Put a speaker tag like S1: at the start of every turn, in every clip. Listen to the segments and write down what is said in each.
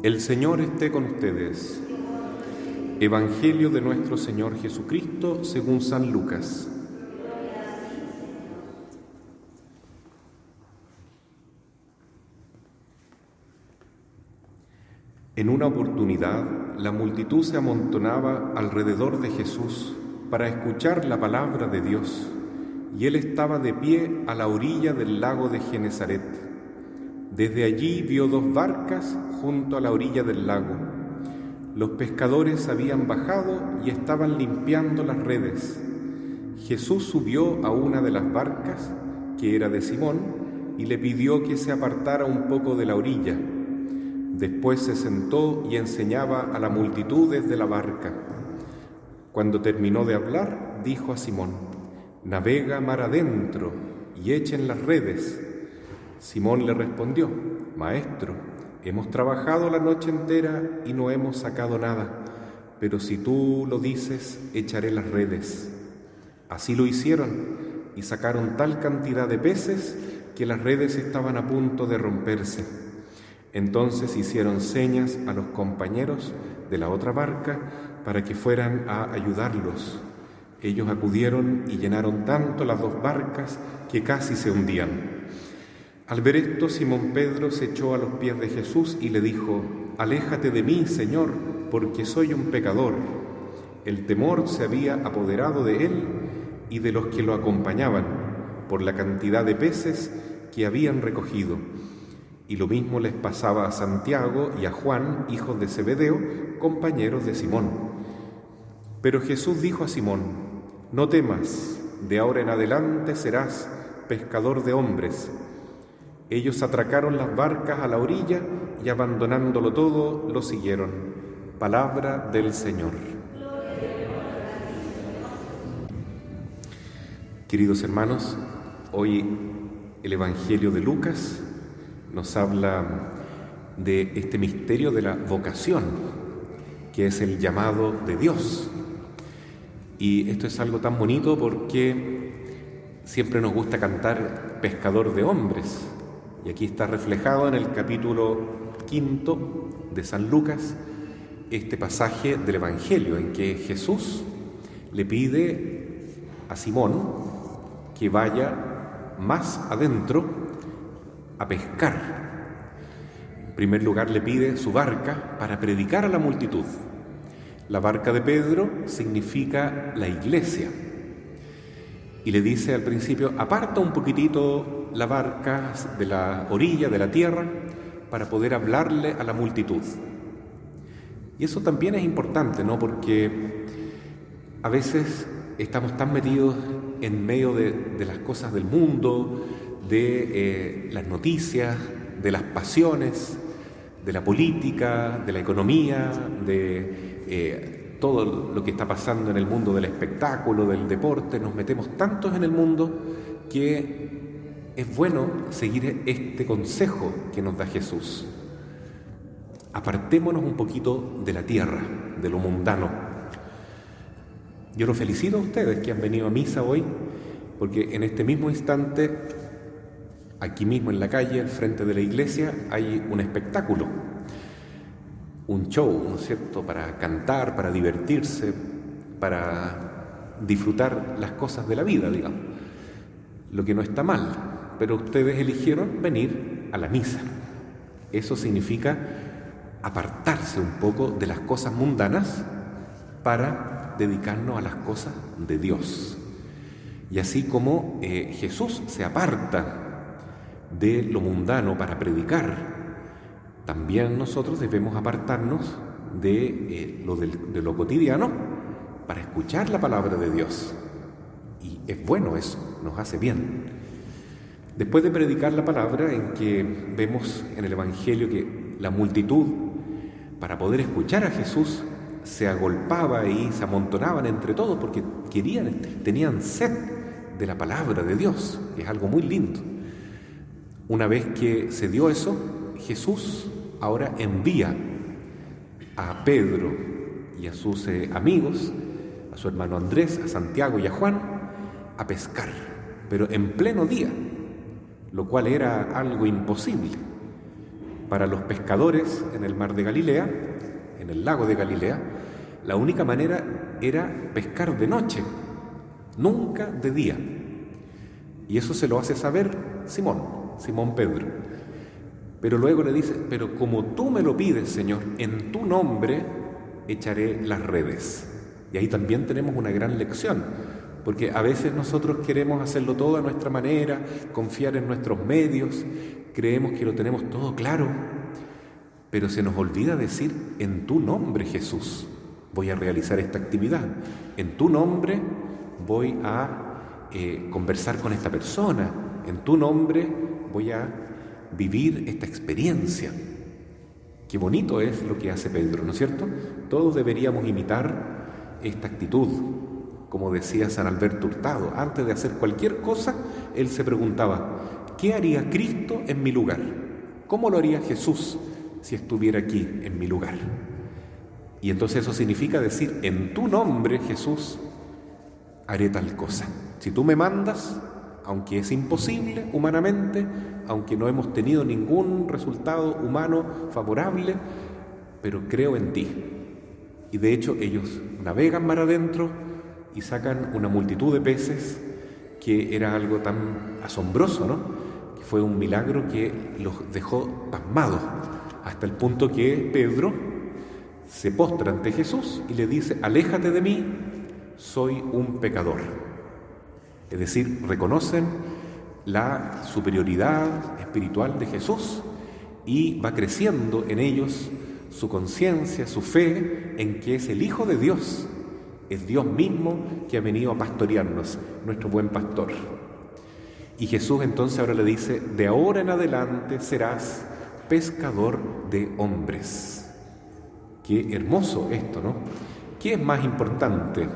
S1: El Señor esté con ustedes. Evangelio de nuestro Señor Jesucristo según San Lucas. En una oportunidad, la multitud se amontonaba alrededor de Jesús para escuchar la palabra de Dios, y él estaba de pie a la orilla del lago de Genesaret. Desde allí vio dos barcas junto a la orilla del lago. Los pescadores habían bajado y estaban limpiando las redes. Jesús subió a una de las barcas, que era de Simón, y le pidió que se apartara un poco de la orilla. Después se sentó y enseñaba a la multitud desde la barca. Cuando terminó de hablar, dijo a Simón: «Navega mar adentro y echen las redes». Simón le respondió: «Maestro, hemos trabajado la noche entera y no hemos sacado nada, pero si tú lo dices, echaré las redes». Así lo hicieron y sacaron tal cantidad de peces que las redes estaban a punto de romperse. Entonces hicieron señas a los compañeros de la otra barca para que fueran a ayudarlos. Ellos acudieron y llenaron tanto las dos barcas que casi se hundían. Al ver esto, Simón Pedro se echó a los pies de Jesús y le dijo: «Aléjate de mí, Señor, porque soy un pecador». El temor se había apoderado de él y de los que lo acompañaban, por la cantidad de peces que habían recogido. Y lo mismo les pasaba a Santiago y a Juan, hijos de Zebedeo, compañeros de Simón. Pero Jesús dijo a Simón: «No temas, de ahora en adelante serás pescador de hombres». Ellos atracaron las barcas a la orilla y, abandonándolo todo, lo siguieron. Palabra del Señor. Queridos hermanos, hoy el Evangelio de Lucas nos habla de este misterio de la vocación, que es el llamado de Dios. Y esto es algo tan bonito porque siempre nos gusta cantar pescador de hombres. Y aquí está reflejado en el capítulo 5 de San Lucas este pasaje del Evangelio en que Jesús le pide a Simón que vaya más adentro a pescar. En primer lugar le pide su barca para predicar a la multitud. La barca de Pedro significa la iglesia. Y le dice al principio: aparta un poquitito la barca de la orilla, de la tierra, para poder hablarle a la multitud. Y eso también es importante, ¿no? Porque a veces estamos tan metidos en medio de las cosas del mundo, de las noticias, de las pasiones, de la política, de la economía, de todo lo que está pasando en el mundo del espectáculo, del deporte. Nos metemos tantos en el mundo que es bueno seguir este consejo que nos da Jesús. Apartémonos un poquito de la tierra, de lo mundano. Yo los felicito a ustedes que han venido a misa hoy, porque en este mismo instante, aquí mismo en la calle, al frente de la iglesia, hay un espectáculo, un show, ¿no es cierto?, para cantar, para divertirse, para disfrutar las cosas de la vida, digamos. Lo que no está mal, pero ustedes eligieron venir a la misa. Eso significa apartarse un poco de las cosas mundanas para dedicarnos a las cosas de Dios. Y así como Jesús se aparta de lo mundano para predicar, también nosotros debemos apartarnos de lo cotidiano para escuchar la palabra de Dios. Y es bueno eso, nos hace bien. Después de predicar la palabra, en que vemos en el Evangelio que la multitud, para poder escuchar a Jesús, se agolpaba y se amontonaban entre todos porque tenían sed de la palabra de Dios, que es algo muy lindo. Una vez que se dio eso, Jesús ahora envía a Pedro y a sus amigos, a su hermano Andrés, a Santiago y a Juan, a pescar, pero en pleno día, lo cual era algo imposible. Para los pescadores en el mar de Galilea, en el lago de Galilea, la única manera era pescar de noche, nunca de día. Y eso se lo hace saber Simón Pedro. Pero luego le dice: pero como tú me lo pides, Señor, en tu nombre echaré las redes. Y ahí también tenemos una gran lección, porque a veces nosotros queremos hacerlo todo a nuestra manera, confiar en nuestros medios, creemos que lo tenemos todo claro, pero se nos olvida decir: en tu nombre, Jesús, voy a realizar esta actividad, en tu nombre voy a conversar con esta persona, en tu nombre voy a vivir esta experiencia. Qué bonito es lo que hace Pedro, ¿no es cierto? Todos deberíamos imitar esta actitud. Como decía San Alberto Hurtado, antes de hacer cualquier cosa, él se preguntaba: ¿qué haría Cristo en mi lugar? ¿Cómo lo haría Jesús si estuviera aquí en mi lugar? Y entonces eso significa decir: en tu nombre, Jesús, haré tal cosa. Si tú me mandas, aunque es imposible humanamente, aunque no hemos tenido ningún resultado humano favorable, pero creo en ti. Y de hecho ellos navegan mar adentro y sacan una multitud de peces, que era algo tan asombroso, ¿no? Que fue un milagro que los dejó pasmados, hasta el punto que Pedro se postra ante Jesús y le dice: aléjate de mí, soy un pecador. Es decir, reconocen la superioridad espiritual de Jesús y va creciendo en ellos su conciencia, su fe en que es el Hijo de Dios, es Dios mismo que ha venido a pastorearnos, nuestro buen pastor. Y Jesús entonces ahora le dice: de ahora en adelante serás pescador de hombres. Qué hermoso esto, ¿no? ¿Qué es más importante?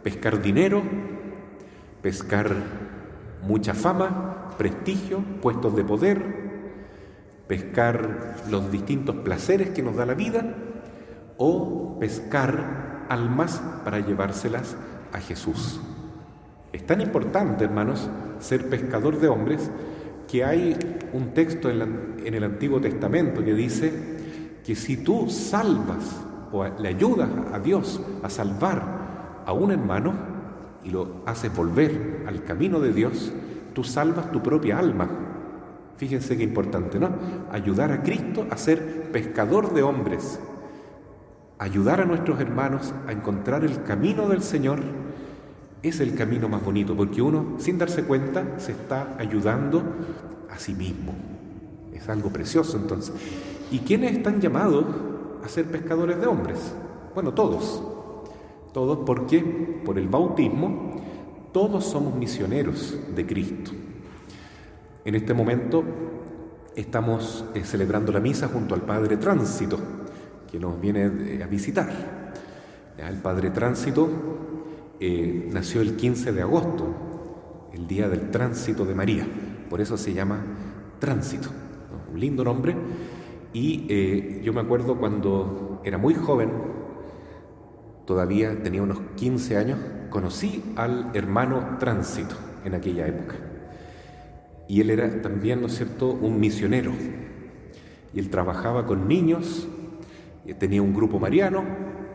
S1: ¿Pescar dinero? ¿Pescar mucha fama, prestigio, puestos de poder? ¿Pescar los distintos placeres que nos da la vida? ¿O pescar almas para llevárselas a Jesús? Es tan importante, hermanos, ser pescador de hombres, que hay un texto en el Antiguo Testamento que dice que si tú salvas o le ayudas a Dios a salvar a un hermano y lo haces volver al camino de Dios, tú salvas tu propia alma. Fíjense qué importante, ¿no? Ayudar a Cristo a ser pescador de hombres, ayudar a nuestros hermanos a encontrar el camino del Señor, es el camino más bonito, porque uno, sin darse cuenta, se está ayudando a sí mismo. Es algo precioso, entonces. ¿Y quiénes están llamados a ser pescadores de hombres? Bueno, todos, porque por el bautismo todos somos misioneros de Cristo. En este momento estamos celebrando la misa junto al Padre Tránsito, que nos viene a visitar. El Padre Tránsito nació el 15 de agosto, el día del Tránsito de María, por eso se llama Tránsito, ¿no? Un lindo nombre. Y yo me acuerdo cuando era muy joven, todavía tenía unos 15 años, conocí al hermano Tránsito en aquella época. Y él era también, ¿no es cierto?, un misionero. Y él trabajaba con niños, tenía un grupo mariano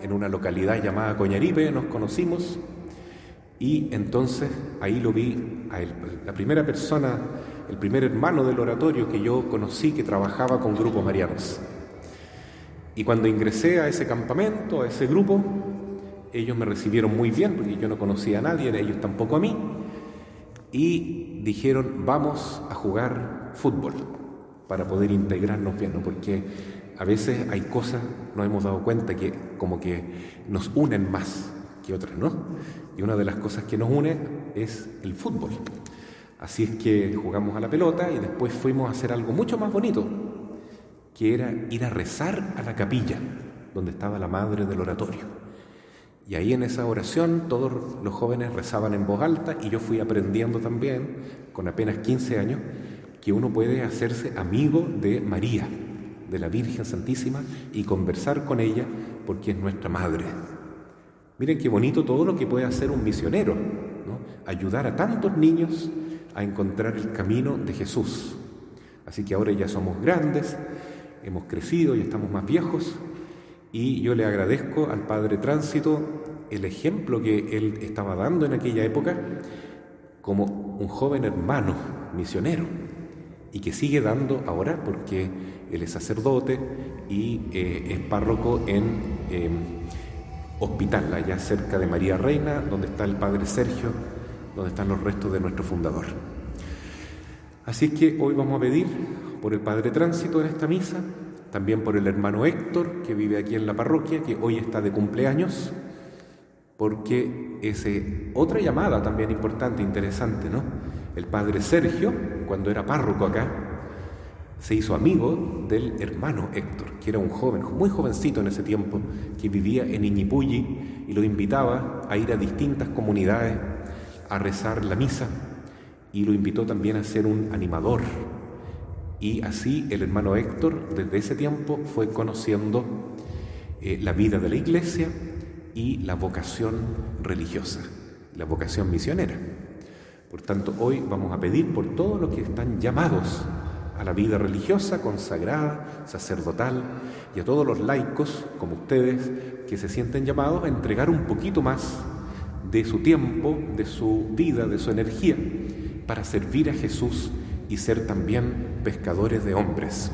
S1: en una localidad llamada Coñaripe, nos conocimos. Y entonces ahí lo vi a él, la primera persona, el primer hermano del oratorio que yo conocí que trabajaba con grupos marianos. Y cuando ingresé a ese campamento, a ese grupo, ellos me recibieron muy bien, porque yo no conocía a nadie, ellos tampoco a mí, y dijeron: vamos a jugar fútbol para poder integrarnos bien, ¿no? Porque a veces hay cosas, nos hemos dado cuenta que como que nos unen más que otras, ¿no? Y una de las cosas que nos une es el fútbol. Así es que jugamos a la pelota y después fuimos a hacer algo mucho más bonito, que era ir a rezar a la capilla donde estaba la madre del oratorio. Y ahí en esa oración todos los jóvenes rezaban en voz alta y yo fui aprendiendo también, con apenas 15 años, que uno puede hacerse amigo de María, de la Virgen Santísima, y conversar con ella porque es nuestra madre. Miren qué bonito todo lo que puede hacer un misionero, ¿no? Ayudar a tantos niños a encontrar el camino de Jesús. Así que ahora ya somos grandes, hemos crecido y estamos más viejos, y yo le agradezco al Padre Tránsito el ejemplo que él estaba dando en aquella época como un joven hermano misionero, y que sigue dando ahora porque él es sacerdote y es párroco en Hospital, allá cerca de María Reina, donde está el Padre Sergio, donde están los restos de nuestro fundador. Así es que hoy vamos a pedir por el Padre Tránsito en esta misa, también por el hermano Héctor, que vive aquí en la parroquia, que hoy está de cumpleaños, porque es otra llamada también importante, interesante, ¿no? El Padre Sergio, cuando era párroco acá, se hizo amigo del hermano Héctor, que era un joven, muy jovencito en ese tiempo, que vivía en Iñipulli, y lo invitaba a ir a distintas comunidades a rezar la misa, y lo invitó también a ser un animador. Y así el hermano Héctor, desde ese tiempo, fue conociendo la vida de la Iglesia y la vocación religiosa, la vocación misionera. Por tanto, hoy vamos a pedir por todos los que están llamados a la vida religiosa, consagrada, sacerdotal, y a todos los laicos, como ustedes, que se sienten llamados a entregar un poquito más de su tiempo, de su vida, de su energía, para servir a Jesús y ser también pescadores de hombres.